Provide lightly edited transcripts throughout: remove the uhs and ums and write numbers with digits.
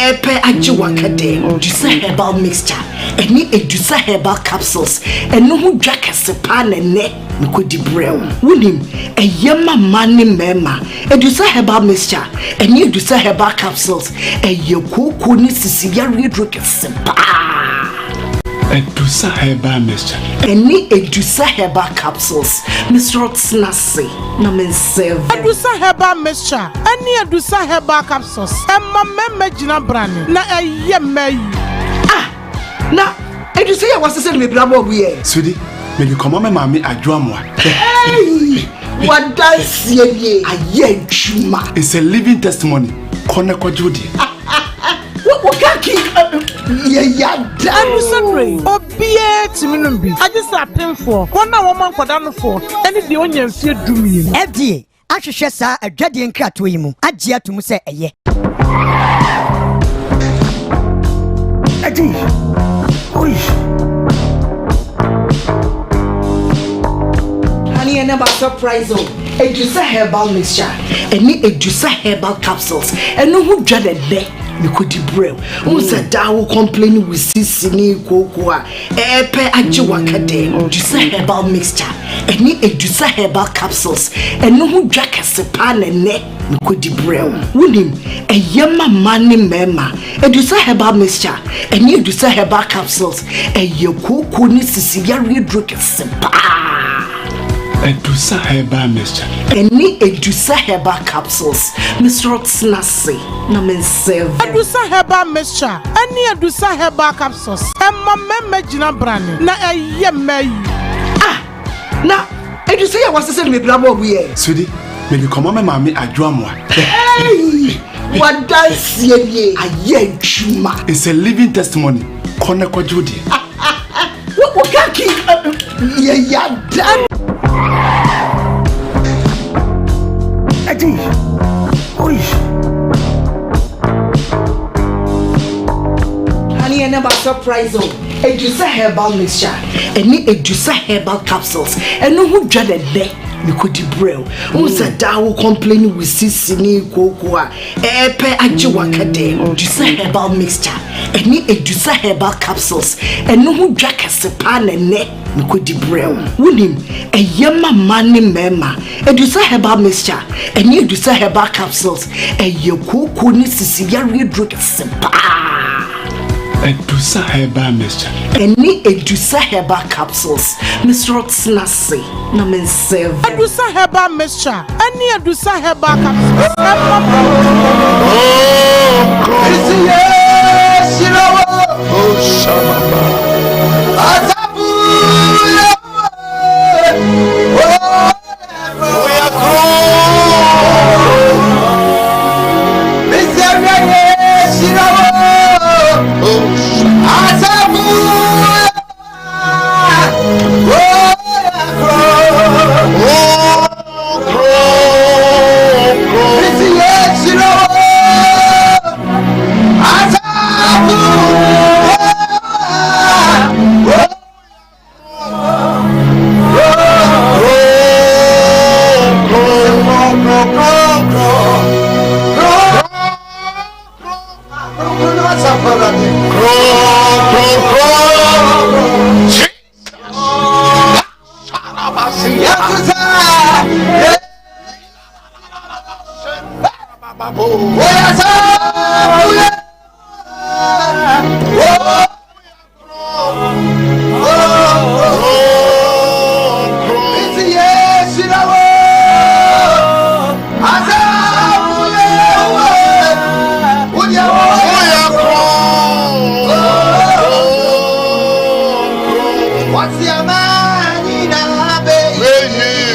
Epe ajiwakade. Edusa herbal mixture. Eni edusa herbal capsules. Eno hu dwaka sepa ne mekodi brew. Wunim eyema mani mema. Edusa herbal mixture. Eni edusa herbal capsules. Eyekoko ni sisi yare droke sepa. Edusa herbal mixture. Eni edusa herbal capsules. Mr. Snassi. Na men serve. Edusa herbal mixture. Eni edusa herbal capsules. Emma meme jina brani. Na eyeme. Na edusa ya wasese me brabo bu ye. Sudi, me bi komo me mami adwoamwa. Hey! What dance ye aye chuma. It's a living testimony. Kone kwajudi. What kaki ya da. I'm sorry. Obie timinumbi. I just happen for. Kona woman kwadano for. Any the onye mfie dumi. FDA ahwehwe saa adwade nkrato yi mu agye atum se eye. Adi. Oi. Honey, and about surprise. Edusa herbal mixture. Eni edusa herbal capsules. Eno hu dwade de. Mekodi brew. Unsa dawo complain with sisini kokoa. Epe ajiwakade. Edusa herbal mixture. Eni edusa herbal capsules. Eno hu dwaka sepa ne mekodi brew. Wunim eyema mani mema. Edusa herbal mixture. Eni edusa herbal capsules. Eyekoko ni sisi yare droke sepa. Edusa herbal mixture. Eni edusa herbal capsules. Mr. Snassi. Na men serve. Edusa herbal mixture. Eni edusa herbal capsules. Emma meme jina brani. Na eyeme. Na edusa ya wasese me brabo bu ye. Sudi, me bi komo me mami adwoamwa. Hey! What dance ye aye chuma. It's a living testimony. Kone kwajudi. What kaki ya da. Adi. Oi. Honey, and about surprise. Edusa herbal mixture. Eni edusa herbal capsules. Eno hu dwade de. Mekodi brew. Unsa dawo complain with sisini kokoa. Epe ajiwakade. Edusa herbal mixture. Eni edusa herbal capsules. Eno hu dwaka sepa ne mekodi brew. Wunim eyema mani mema. Edusa herbal mixture. Eni edusa herbal capsules. Eyekoko ni sisi yare droke sepa. Edusa herbal mixture. Eni edusa herbal capsules. Mr. Snassi. Na men serve. Edusa herbal mixture. Eni edusa herbal capsules. What's your man in a baby?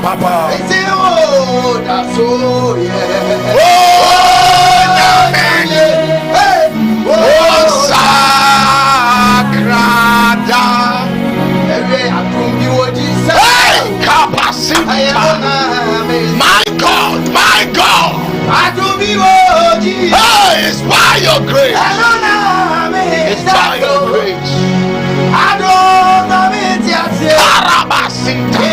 Papa. your grace. It's by your grace. Parabasita.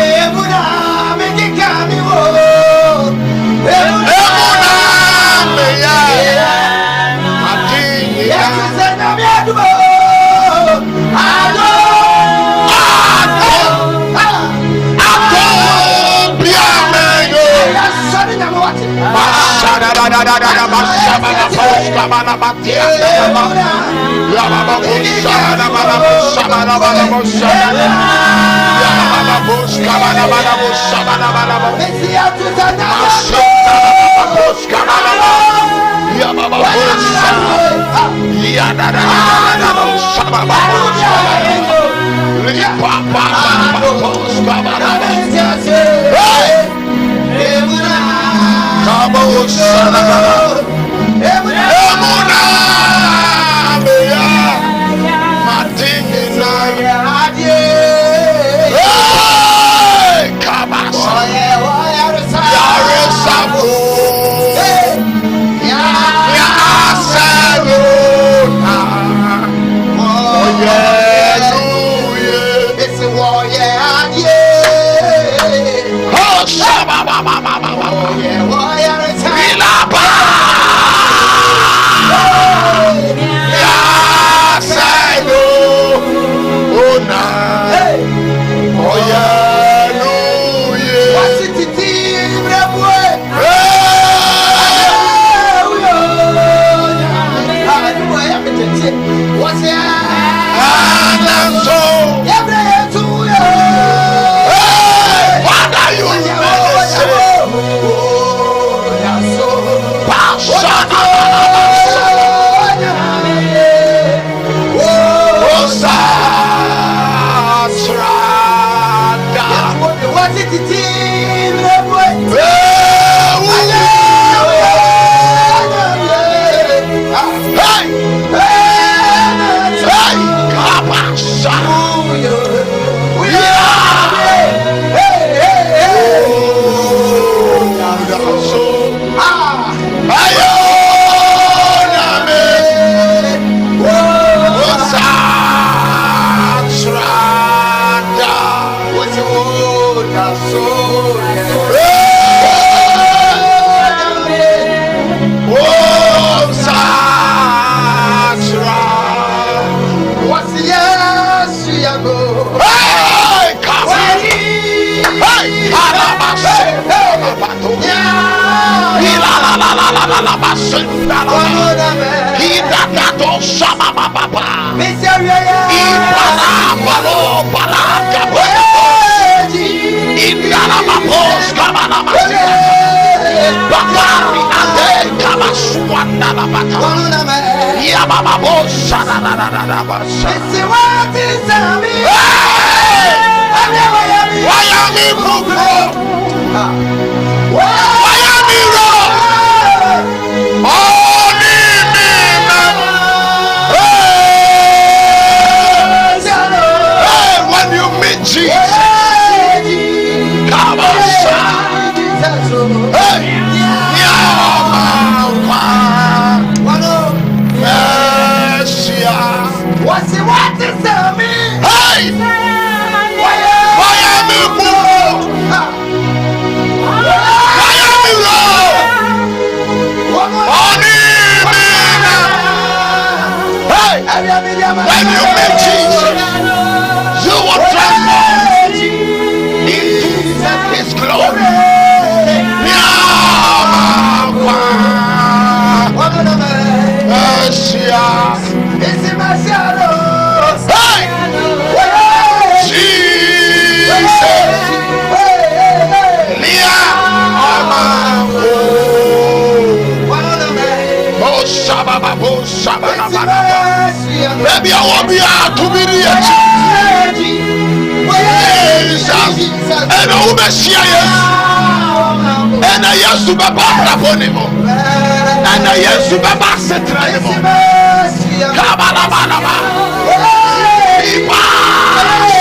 When you meet Jesus, you will transform into His glory. Maybe I will be out to be the and I will share and I used to be Babraponimo and I used to be Bassetranimo Kabalabalaba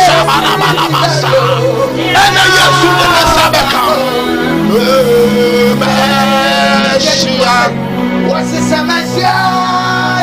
Sabalabalamasa and I used to be Sabaka. What's the Samasia?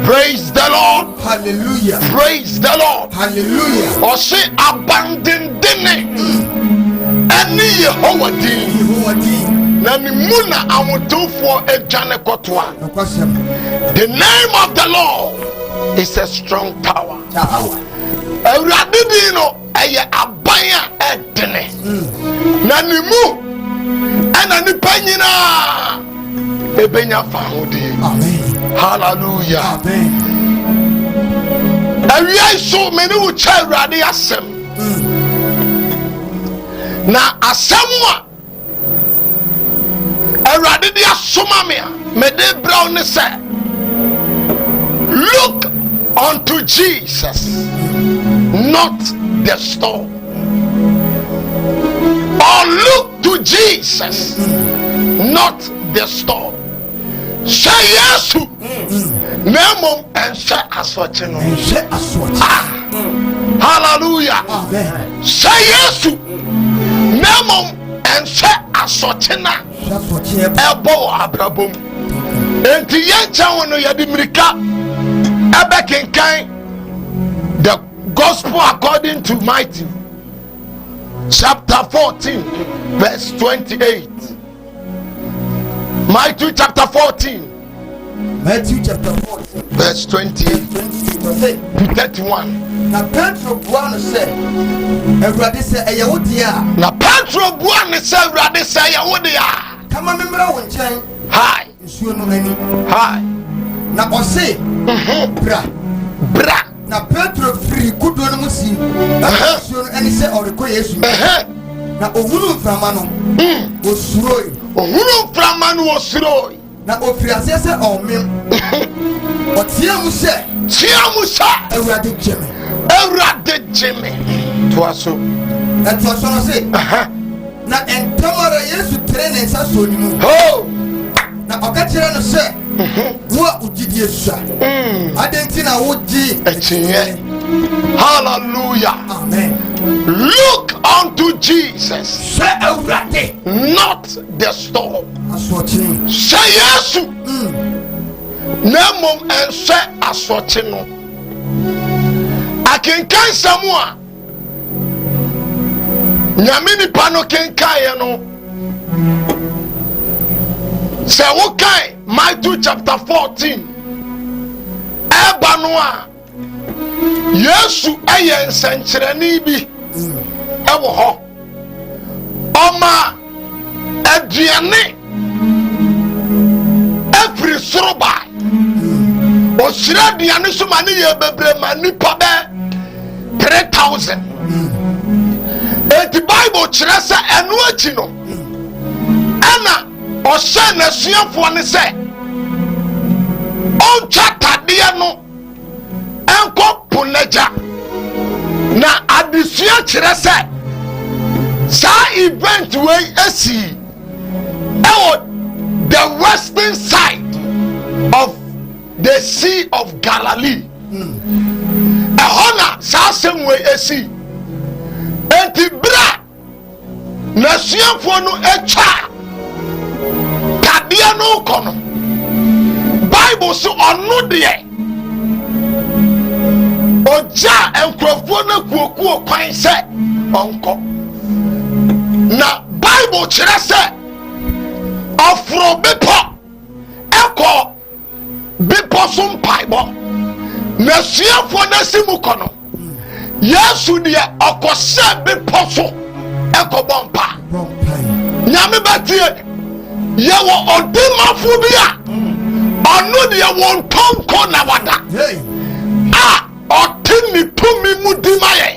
Praise the Lord. Hallelujah. Praise the Lord. Hallelujah. Or say abandon dinner. Any Yehovah din. Nani muna amutu for a jane kotwa. The name of the Lord is a strong tower. Euradidino eye abaya edene. Nani mu enani penyina ebenya fahodi. Amen. Hallelujah. Amen. Awia so many wo cha Awurade asem. Na asem a Awurade de asoma me a me de brown ne say, look unto Jesus, not the storm. Jesus, not the storm. Say yes to Nemo and say assortino. Hallelujah. Say yes to Nemo and say assortina. Ebo abrabum. Enti yencha wono yadi mirika. Ebe kenkan the gospel according to Matthew chapter 14 verse 28. Matthew chapter 14 verse 28 to 31. Na Petro buano se Ewurade se eye wo dia. Na Petro buano se Ewurade se eye wo dia. Kama memra wo nchen. Hi. Nsuo no mani. Hi. Na ose. Bra. Na Petro free kudo no musi. Nsuo no eni se oreko Yesu. Na ohunu mframa no. Osuroi. Ohunu mframa no osuroi. Na ofiri ase se omem. Otia mu se. Tia mu sa. Ewurade jeme. Ewurade jeme. Toaso. Toaso no se. Na entamara Yesu trene nsa so ni mu. Oh. Na okachira no se. Wo ugidie sa. Adenti na wo gi. Etinye. Hallelujah. Amen. Look unto Jesus. Say Ewurade. Not the storm. Aswatching. Say Yesu. Nemom and say aswatching. Akenkan samua. Nyamini pano kenkan no. Say wokai Matthew chapter 14. Eba noa. Yesu eye nsenkyereni bi. Ewo ho. Oma aduane every soroba. Osira aduane so mane ye bebre mani pa be 3,000. The Bible kyerɛ sɛ ɛno akyi no ɛna ɔhyɛ n'asuafoɔ ne sɛ ɔntwa tadeɛ no ɛnkɔ po n'agya. Na adesua kyerɛ sɛ saa event wei asi ɛwɔ the western side of the Sea of Galilee. Ɛhɔ na saa asɛm wei asi. Enti bra n'asuafoɔ no atwa tadeɛ no kɔ no. Bible so ɔno deɛ ɔgya nkurɔfoɔ no kuokuo kwan sɛ ɔnkɔ. Na Bible kyerɛ sɛ ɔforo bepɔ ɛkɔ bepɔ so mpaebɔ. N'asuafoɔ no asi mu kɔ no. Yesu deɛ ɔkɔhyɛ bepɔ so ɛkɔbɔ mpa. Nyame bɛtie yɛwɔ ɔdemafo bi a ɔno deɛ wɔntɔnkɔ na wada a ɔte ne tumi mu di ma yɛn.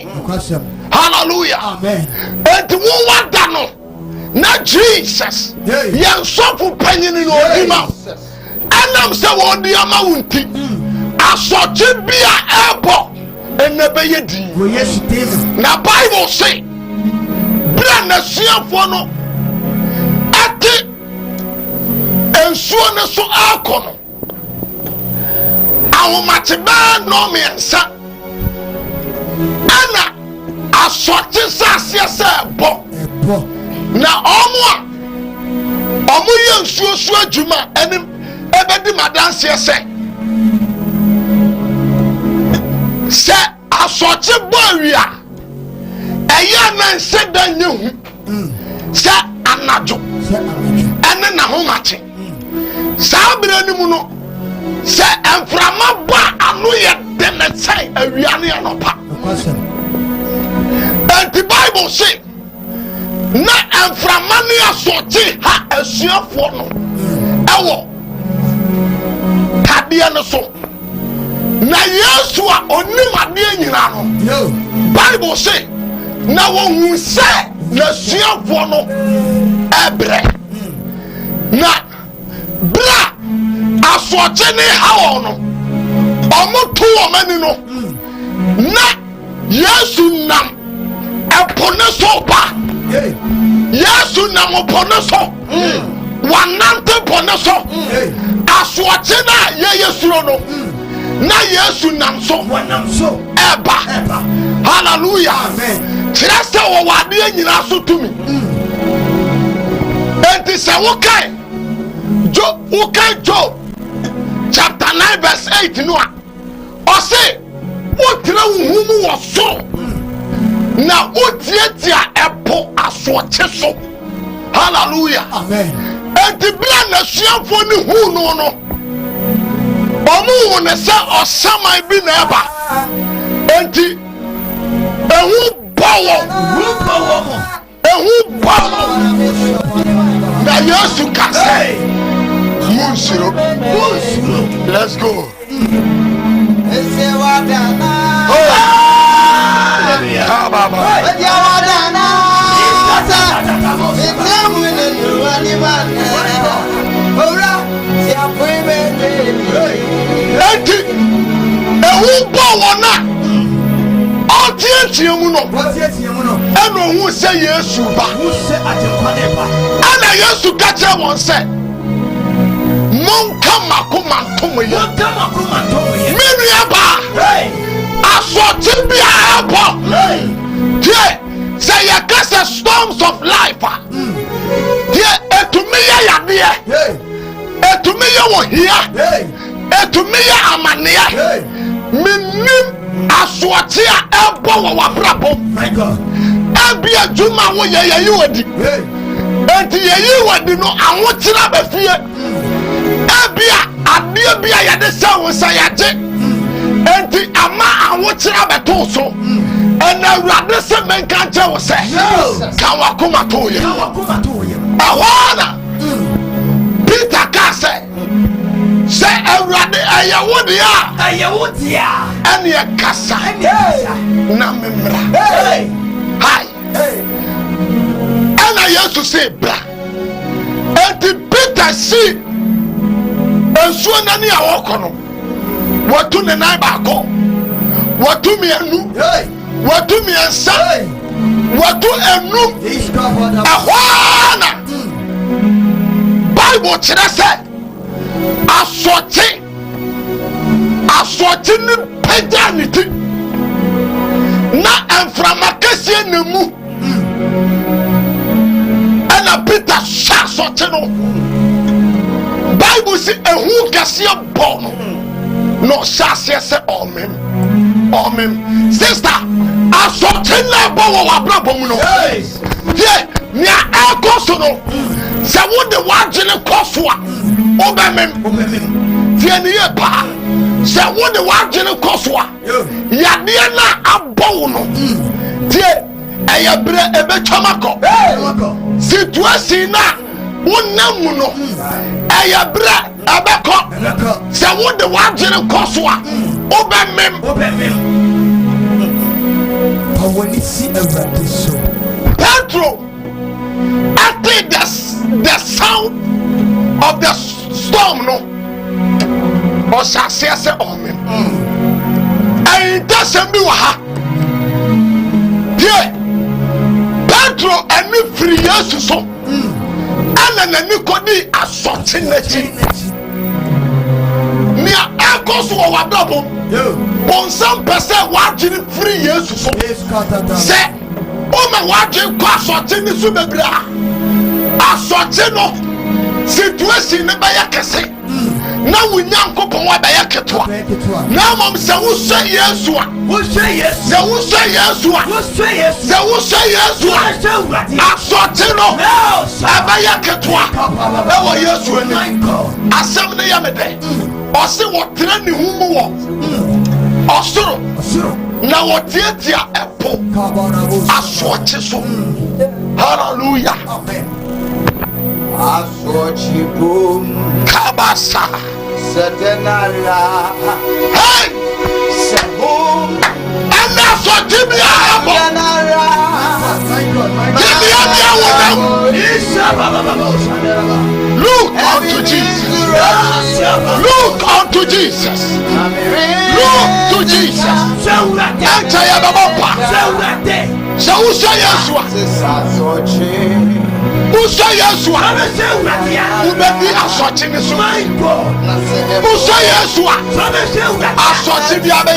Hallelujah. Enti wo wada no na Jesus yɛn sɔfo panyini na ɔdi ma ɛnam sɛ wɔdi ama wo nti asɔkye bi a ɛbɔ ɛnɛ bɛyɛ din. Na Bible say bra n'asuafoɔ no ɛte nsuo ne so akɔ no ahomakye bɛɛ nnɔmmiɛnsa ɛna asɔkye saaseɛ sɛ ɛbɔ. Na ɔmo yɛ nsuo so adwuma ɛne ɛbɛdi madanseɛ sɛ asɔkye bɔ awia ɛyɛ na nsɛ da nye hu sɛ anadwo ɛne n'ahomakye. Saa bere no mu no sɛ mframa bɔ a ano yɛ dene sɛ awia ne anɔpa. Enti Bible say na mframa ne asɔkye ha asuafoɔ no ɛwɔ tadeɛ no so. Na Yesu a onim adeɛ nyina no Bible say na wɔhu sɛ n'asuafoɔ no ɛbrɛ. Na bra asɔkye ne ha wɔn no ɔmo to wɔn ani no na Yesu nam ɛpo ne so ba. Yesu nam pone so wanante pone so asoache na ye yesuro no na Yesu nam so eba hallelujah amen kirasta wo wade nyina so tumi enti se wo kai Job chapter 9 verse 8 no a o say o tira humu wo so na o tietia epo asoache so hallelujah amen enti bla na suafo ni hu no omu ne sa osaman bi na eba enti ehu bawo na Yesu ka say Munsiro. Let's go. Monkama kumantomoye mimi aba asoti bia abo tie say ya kase storms of life tie etumiya yade etumiya wo hia etumiya amania minim asoti a ebo wo wabrabo my god abia juma wo yeyi wodi enti yeyi wodi no awotira ba fie abia adie bia yade sa wo sayaje enti ama awotira beto so ena awurade se menka che wo se kan wakoma toye awana Peter ka se awurade ayewodia ene kasa na memra hai ena Yesu se bra enti Peter si ensuo nani a wokono watu ne nan baako watu mienu watu miensa watu enum ahwana Bible kire se asote ni pajaniti na enframakesie nemu ana Peter shasote no Bible say ehu kase bono no shase se omem sister asote na bo wa brabo mu no ye ni akoso no se wo de wagene koso a obemem tie ni ye pa se wo de wagene koso a yade na abo no tie eyebre ebetwamako situation na wonamu no eyebre abeko se wo de wagene koso a obemem awani si everybody so Pedro after the sound of the storm no o shase omem and dasem bi wa ha die Pedro eni free Yesu so ana na nikodi asoti nachi ni akoso wa double on some person watching free Yesu so say o ma watching kwa asoti ni so bebra asoti no situation ne ba yakese na wunyankopon wa ba yaketwa na mom se wo so Yesu a wo so Yesu se wo so Yesu a wo so Yesu se wo so Yesu a asoti no aba yaketwa e wo Yesu ani asem ne ya mede o se wo tra ni humu wo osoro na wo tietia epo asoti so hallelujah amen asochi boom kabasa setenara hey sebo and asochi bi abo my god give me a wona isa baba Look unto Jesus. Look unto Jesus. Look to Jesus. Enter your baba. So who say yes? Who say yes? Who be the assorting this one? Who say yes? Assorting the other.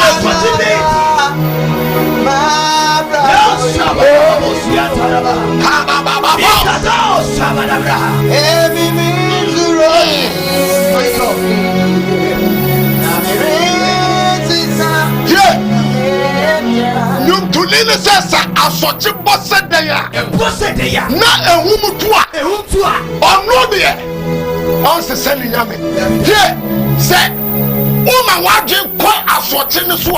Tulini sasa asochi bosse deya na ehumutua ono de on se seni nyame ye se uma wadwe ko asochi ne so a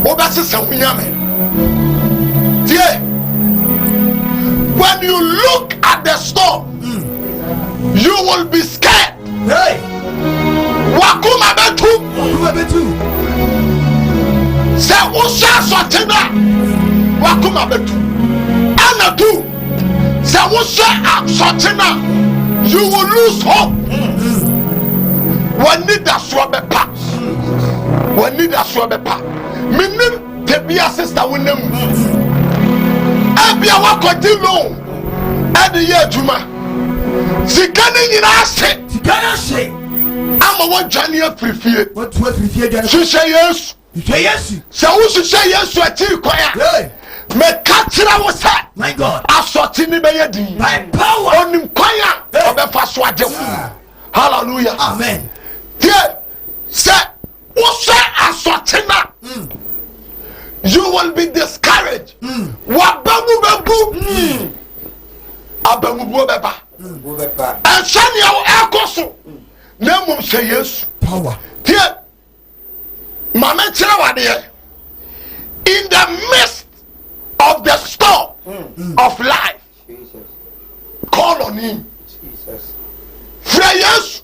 obese se nyame ye when you look at the storm you will be scared. Hey, wakuma betu se usha sotena wakuma betu anadu se usha sotena you will lose hope. When need that swabepa minim tebia sister winem ebia wakoti no ade ye adwuma sikane nyina se ama wajani afifie yes so who should say yes to a tea choir? Me catcher was that. My God. I saw Timmy Bayadi. My power on him choir of the first one. Hallelujah. Amen. Here, say, what's that? I saw Tina. You will be discouraged. What babu babu? Abamu beba. And send your air Name say yes. Power. Here. Mama Chawade, in the midst of the storm of life, Jesus. Call on him. Jesus. Yes.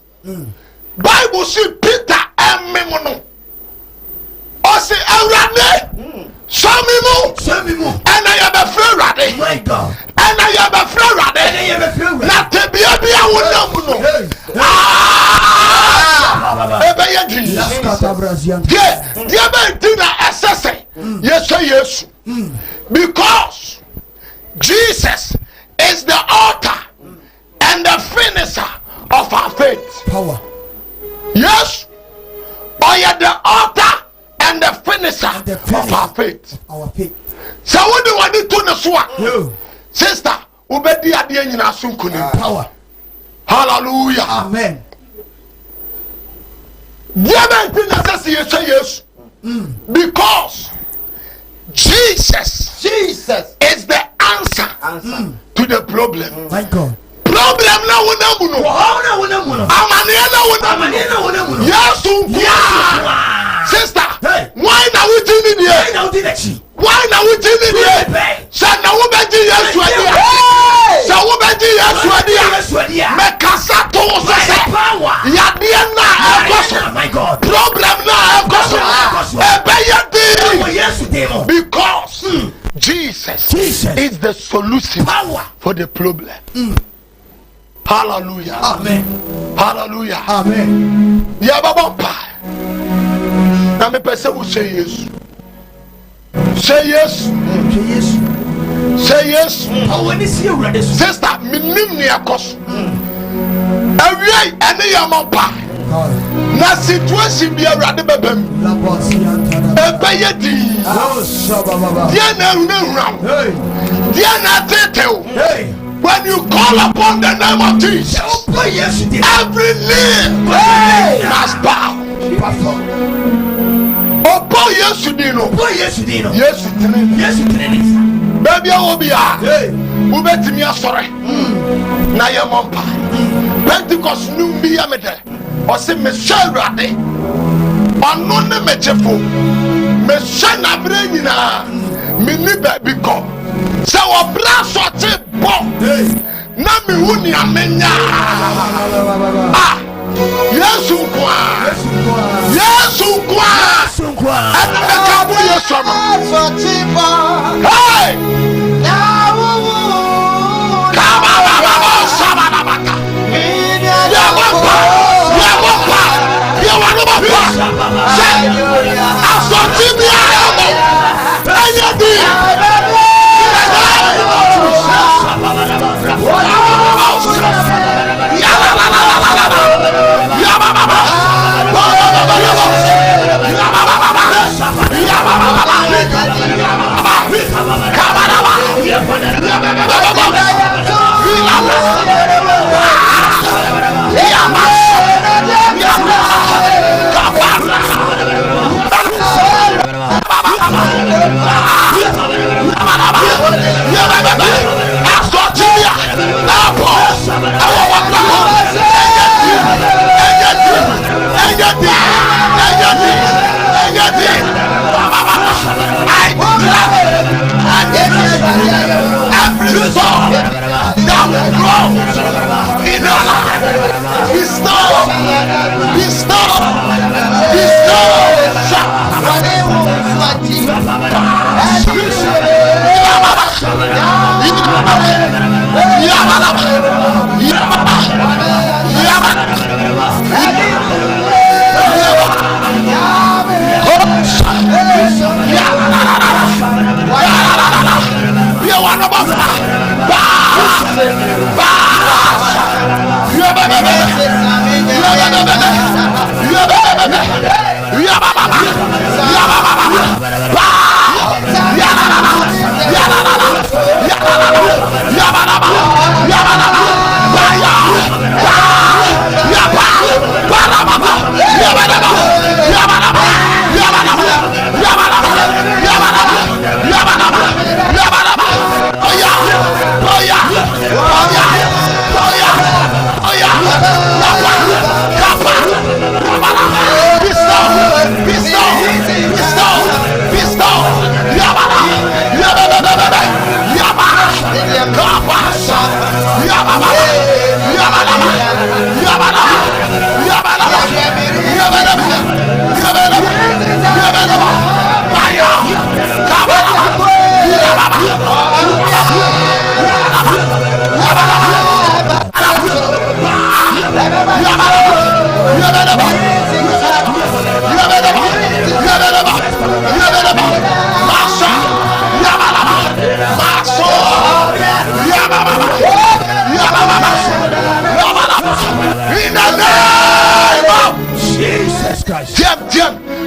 Bible says Peter and Memono. Or say Arade. Samimu. And I am a friend Rade. My God. And I am a friend Rade. Not to be a yes, because Jesus is the author and the finisher of our faith. Power. Yes, I am the author and the finisher of our faith. Our faith. So what do I need to know? Sister, ubedi adie nyina sunkuni. Power. Hallelujah. Amen. Yes. Because Jesus is the answer to the problem. My God. Problem now yes, sister. Why now we doing it? Why now we doing it? So now we be yes so we be yes make us to say my God. Problem now because Jesus is the solution for the problem. Hallelujah. Amen. Hallelujah. Amen. Ya baba pa. Na me pese wo say yes. Say yes. Say yes. Sister, minim ni akos. Awie ene ya mapa. Na situation bi awrade bebam. Ebeye di. Dia na unura. Dia na tetew. When you call upon the name of Jesus, every knee must bow. Oh, yes, you didn't. Yes, you didn't. Baby, I will be who bet me a story. Naya Mompa. Pentecost knew me a meter. Or say, Michelle Raddy. Or no, the Mechepo. Meshana Brenina. Miniba become. So a brass or tip bomb. Nami Huni Amenya. Ah, yes, and the Kabuya Summer. Hey!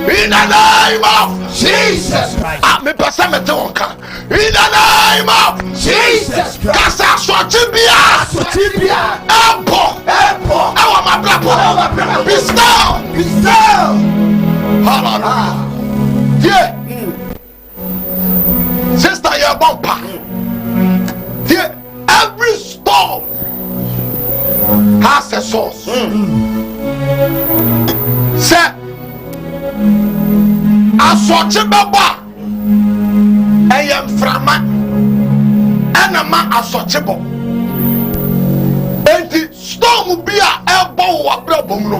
In the name of Jesus Christ. In the name of Jesus Christ. Be still. Hallelujah. Yeah. Sister, you're bumper. Yeah. Every storm has a source. Say, asɔkye bɛbɔ a ɛyɛ mframa ɛna ma asɔkye bɔ enti storm bi a ɛbɔ wɔ abrabɔ mu no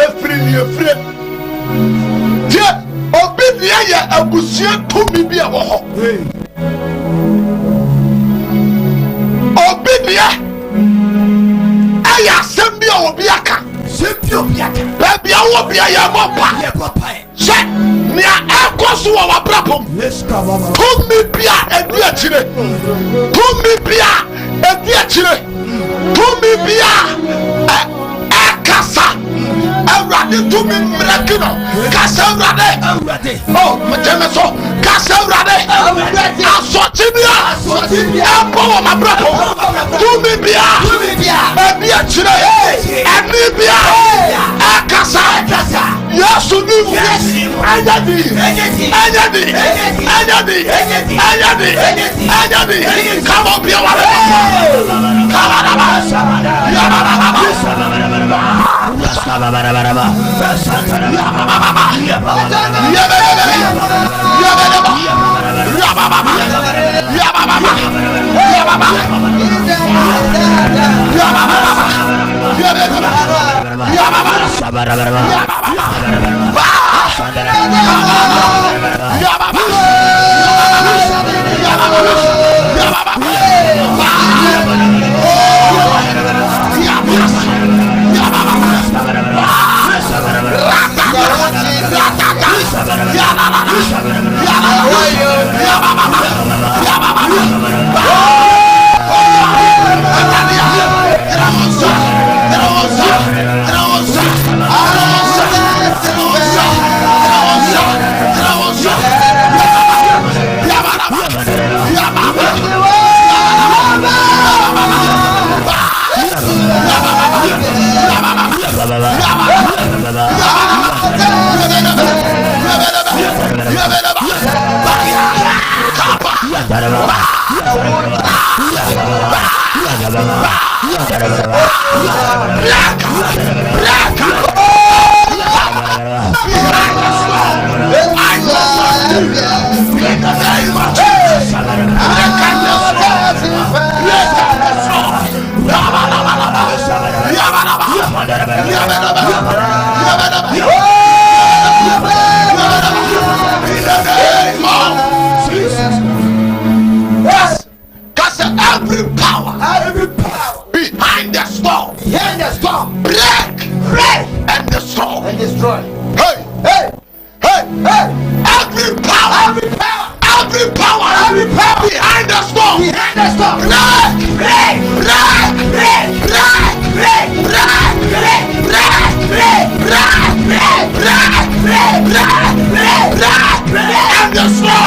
efiri ni efire tie obi deɛ yɛ abusua tumi bi a wɔ hɔ obi deɛ ɛyɛ asɛm bi a obi aka baabi a wɔ bi a yɛ bɔ pa sɛ nea ɛkɔ so wɔ w'abrabɔ mu tumi bi a ɛdi akyire tumi bi a ɛdi akyire tumi bi a ɛkasa awurade tumi mmerɛki no kasa awurade o mɛtɛmɛ so kasa awurade asɔkye bi a ɛbɔ wɔ m'abrabɔ mu tumi bi a ɛdi akyire ɛni bi a ɛkasa Yesu ni mu anyadi come on be our Every power behind the storm, break and destroy. Hey, every power behind the storm, break and destroy.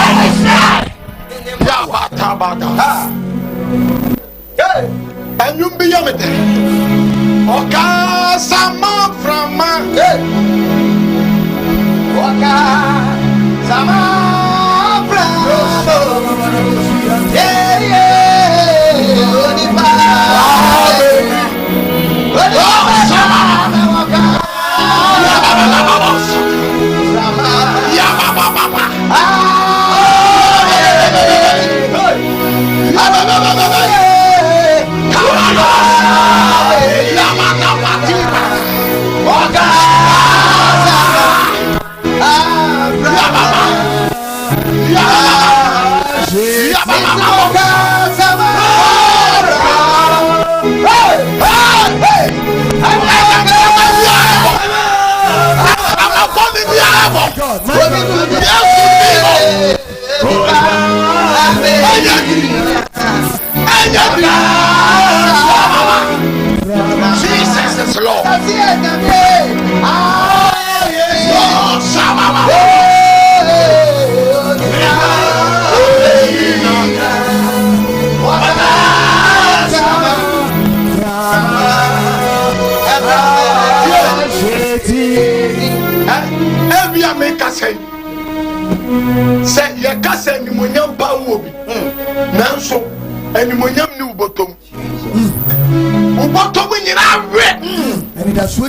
And you be a mate. Oka sama from Oka sama from Jesus is Lord. Say ye kase ni monyam pa wobi nanso eni monyam ni ubotom nyina awe eni da so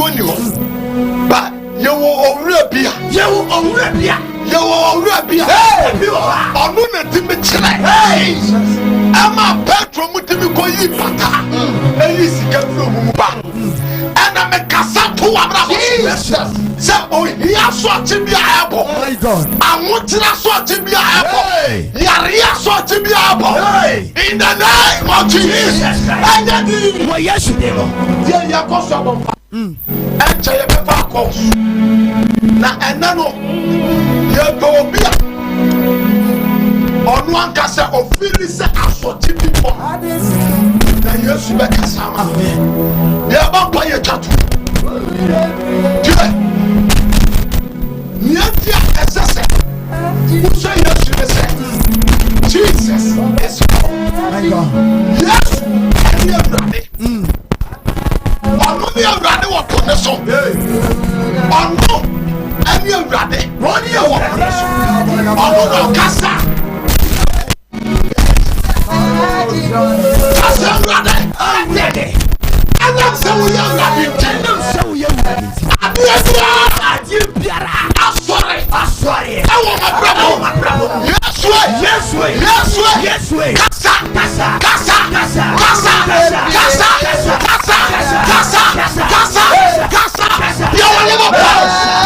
ni ho ba ye wo owura bia onu na timi kire ama petro mutimi ko yi pata eyi sika fro mu ba ana me kasa to abra se o hiya so atibia ebo awotira so atibia ebo yaria so atibia ebo in the name of Jesus anya di wo yesu de mo dia yakoso bomba enche ye be ba ko na enano ye go bia onu anka se ofiri se asoti bipo na yesu be kasa ma ye ba pa ye chatu Niatia esese. Uso Yesu ese. Jesus is God. Yes. Any everybody. Onu ni everybody wo koneso. Onu any everybody. Oni e wo koneso. Onu no kasa. Kasa everybody. Adede. Adam se wo ya everybody. Adam se wo ya everybody. Biara asore awo ma bravo yes way kasa you will never pass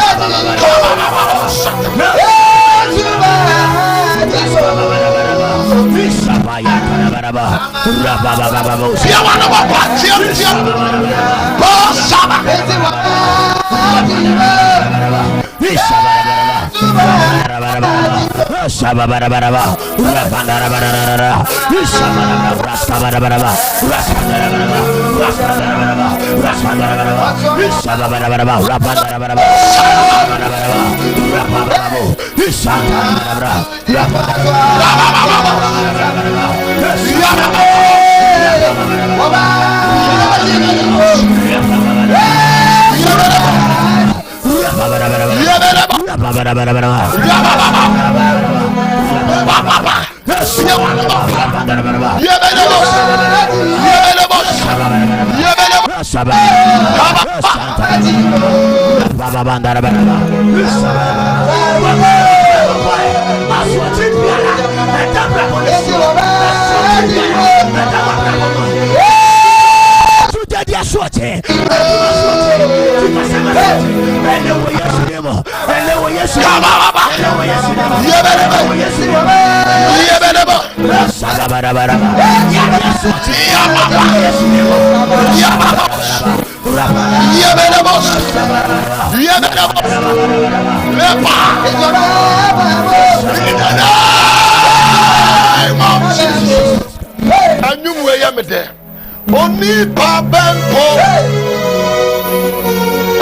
Oni babempo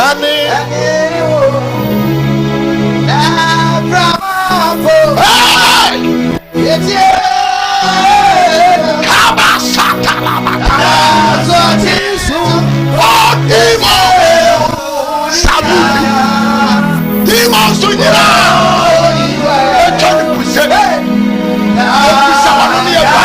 ani kaba satala matala dimo sabuli dimo sunyira echani puse puse wanoni eba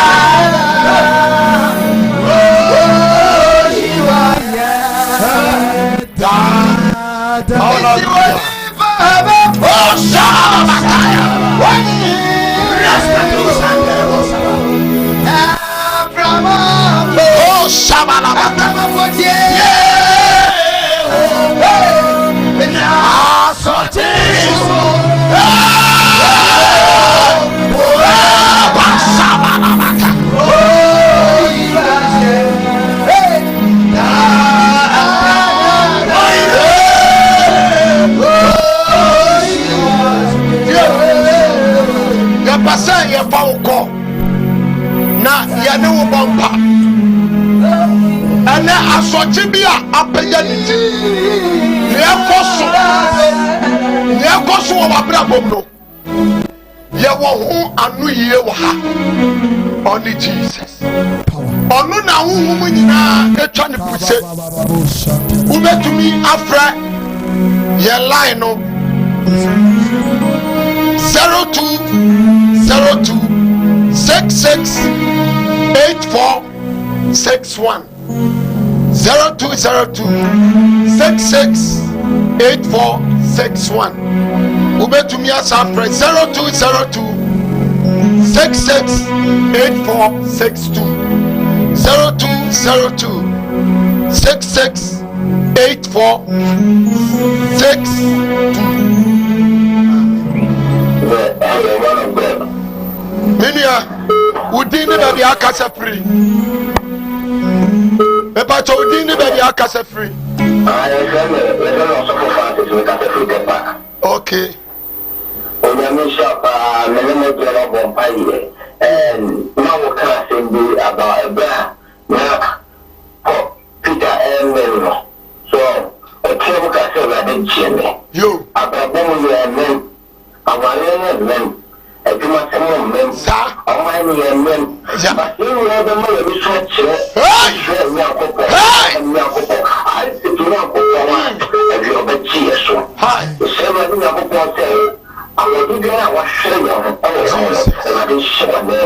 Pasa ye pauko na ye ne wo bompa ene asoje bia apenya niti ne koso wo babra bomno ye wo hu anu ye wo ha only Jesus onu na hu mu nyina etwa ne puse ubetumi afra ye line no 0202668461 0202668461 ubetumi asafre 0202668462 0202668462 Minia, udini baby akasa free. Epacho udini baby akasa free. Okay.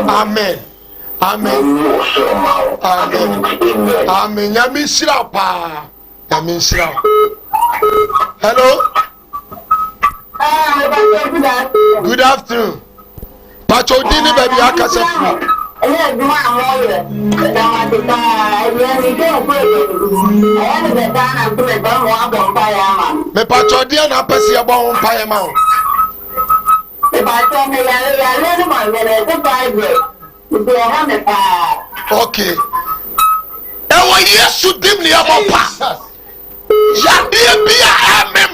Amen. Amen. Amen. Yami shirapa. Yami shirapa. Hello. Good afternoon. Pacho dini baby akase free. Me pacho dia na pesi abo on paye ma. Okay. Ewo Yesu dim ni abo pa. Yadie bia amem.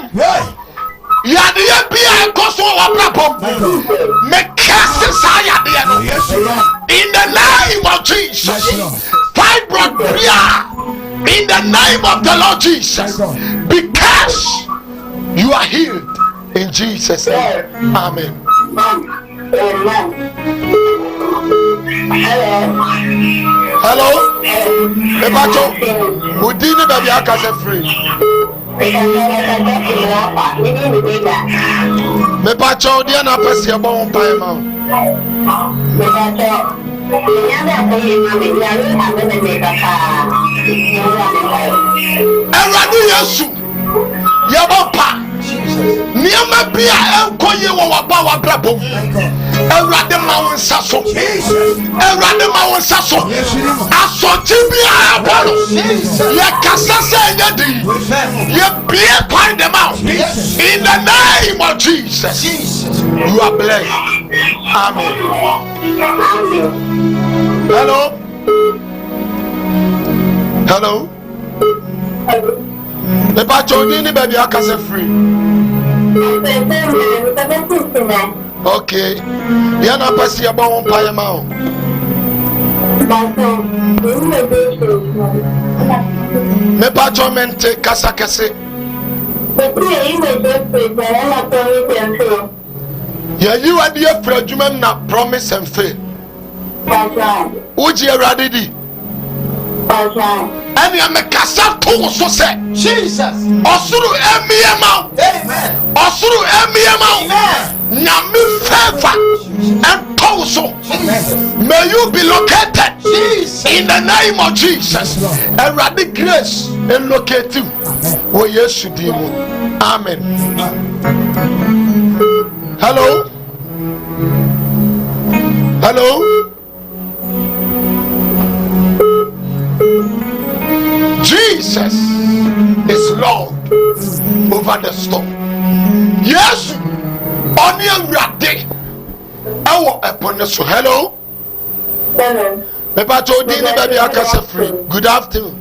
Yadie bia koso wa plapom. Me cast yadie no. In the name of Jesus. Fibroid prayer. In the name of the Lord Jesus. Because you are healed in Jesus' name. Amen. Hello? Ebacho, udini baby akase free. Me pacho dia na pesi abo on pae ma. Eradi Yesu Yabapa Niama Pia Enkoye Waba Wabrabo Eradi Mawon Saso Eradi Mawon Saso Asotibia Apollo Ye Kasasa Yadi Ye Pia Find them out in the name of Jesus. You are blessed. Amen. Hello. Hello. The Bachoni baby I can free. Okay. You not pass your bone pie mouth. Me Bacho mente kasa kase. Yeah, you are the fragment na promise and faith. Would you ready? And you make a to so say Jesus. Osuru Emiamau. Amen. Osuru Emiamau. Nami favor and toso. May you be located in the name of Jesus. And ready grace and locate you. Oh yes, you do. Amen. Hello. Hello. Jesus is Lord over the storm. Yes, on your ready. Our upon the hello. Hello. Papa told you baby I can free. Good afternoon.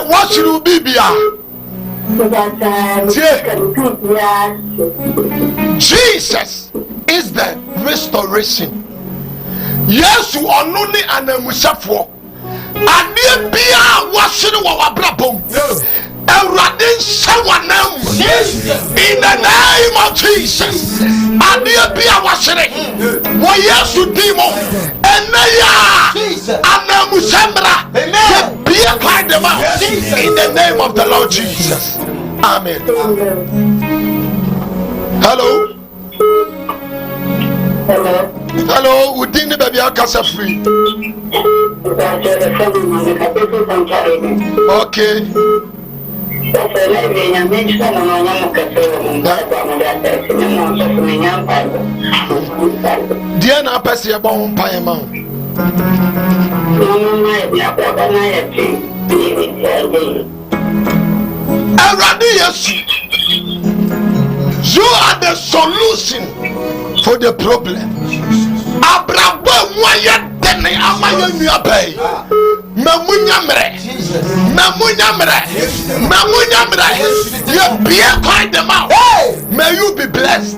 What should you be? Jesus is the restoration. Yes, you are only an emusafo. And the Bia was sitting on Brabom. In the name of Jesus. And the Bia was sitting. Why, yes, you demon. And Naya and Musambra. Bia find them out. In the name of the Lord Jesus. Amen. Hello. Hello. Hello, we didn't baby I can free. Okay. Dear na pesi eba on pa ema. Eradi Yesu. You are the solution for the problem. Abrabo moya tene amaya nuabai. Mamunyamre. You be find them out. May you be blessed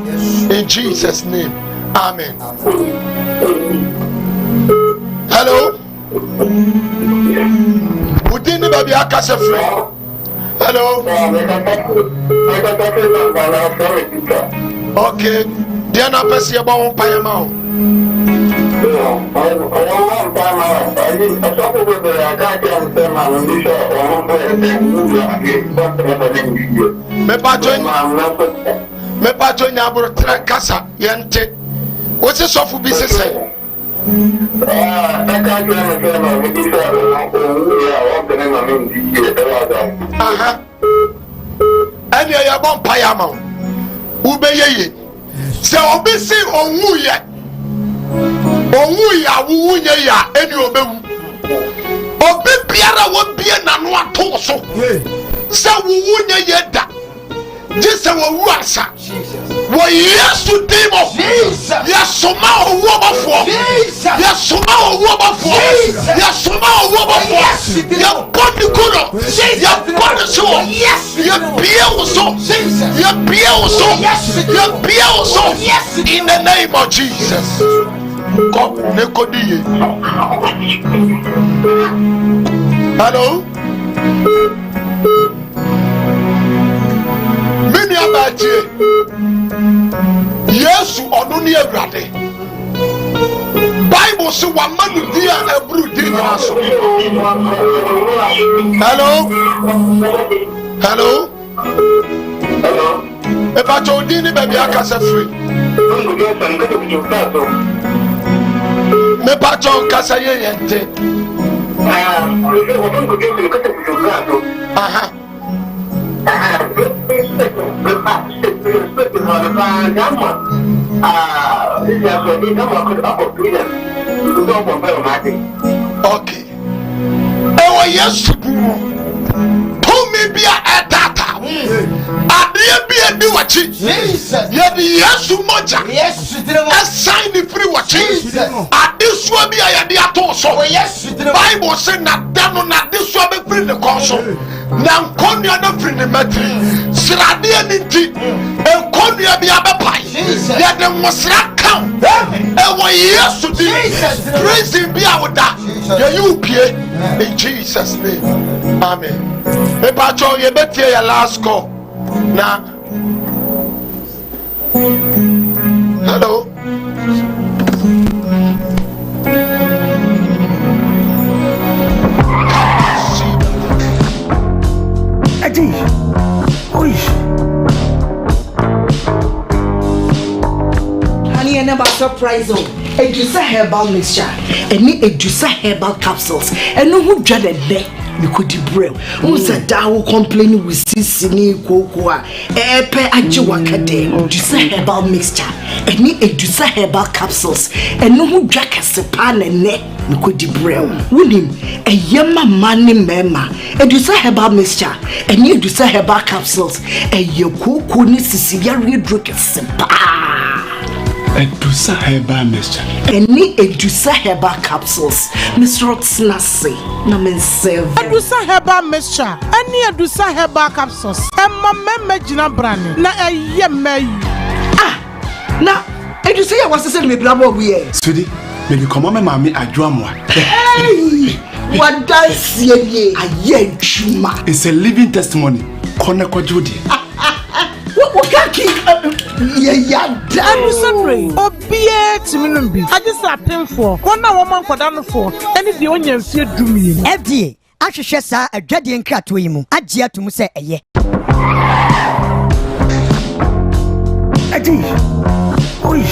in Jesus' name. Amen. Hello. Within the baby akase free. Hello. Okay. Diana pesi eba won pa yema. Me pato nyabro tra kasa yente. What's the soft be say? And you are born payama. Ubeye. So obisi onwuye. Onwuya wunya ya eni obewu. Obi biara wo bie nanu ato so. Se wunya yeda. Jise wo wuasa. Wo Yesu dimo. Yesoma owo bafo. Yesoma owo bafo. Yesoma owo bafo. Ya body kuno. Ya body so. Ya bie so. Ya bie so. Ya bie so. In the name of Jesus. God nekodiye. Hello. Many about you. Yes, on only a brother. Bible Bible so one man dia ebru di naso. Hello. Hello. Hello. Eba chodi ni baby akasa free. Me pa cho kasa ye yente. Aha. Okay. Oh yes. Be a data. I be watching. Yeah, the Yesu Moja. Yes, a sign the free watching. At this will be a diato. So, yes, the Bible said that done not this will be free the console. Now, Konya the free the metri. Sradia Niti, and Konya be a pie. Yet the Mosra count. And what yes to do, praise him be our da. You pay in Jesus' name. Amen. Epacho ye betie ya last call. Na. Hello. Adi. Oi. Honey, I never surprise you. Edusa herbal mixture. Any Edusa herbal capsules. And no who dreaded there. You could debrel. Who's a dow complaining with Sissini Cocoa? Epe Ajiwakade. Edusa herbal mixture. Any Edusa herbal capsules. And no who jack as a pan and neck. You could debrel. William, a yama money mema. Edusa herbal mixture. Any Edusa herbal capsules. A Yoko Sicilia drink a simple. Edusa herbal mixture. Any Edusa herbal capsules. Mr. Rotsnasi. Namen seven. Edusa herbal mixture. Any Edusa herbal capsules. Emma meme jina brani. Na yeme. Ah. Na Edusa ya wase se me brabo we. Sudi, maybe come on mama adwamwa. Hey. What dance ye aye juma. It's a living testimony. Kone kwa judi. What kaki ya Sorry. Obie timinumbi. I just appeal for one woman for down for any the onion fear do me. FDA ahwehwɛ saa adwade nkrato yi mu agye atum sɛ ɛyɛ. Adi. Oi.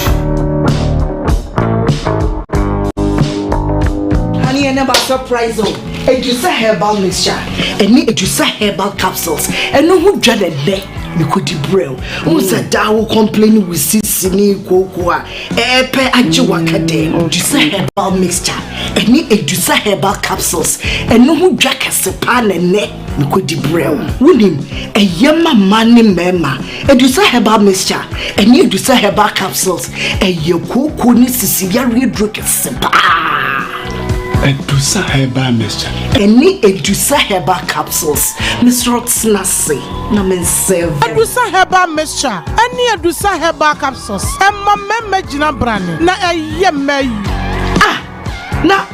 Honey, I never surprise you. Edusa herbal mixture. Any Edusa herbal capsules. And no who dreaded there. You could debrel. Who's a dow complaining with Sissini Cocoa? Epe Ajiwakade. Edusa herbal mixture. Any Edusa herbal capsules. And no who jack as a pan and neck. You could debrel. William, a yama money mema. Edusa herbal mixture. Any Edusa herbal capsules. A Yoko Sicilia drink a simple. Edusa herbal mixture. Any Edusa herbal capsules. Mr. Rotsnasi. Namen seven. Edusa herbal mixture. Any Edusa herbal capsules. Emma meme jina brani. Na yeme. Ah. Na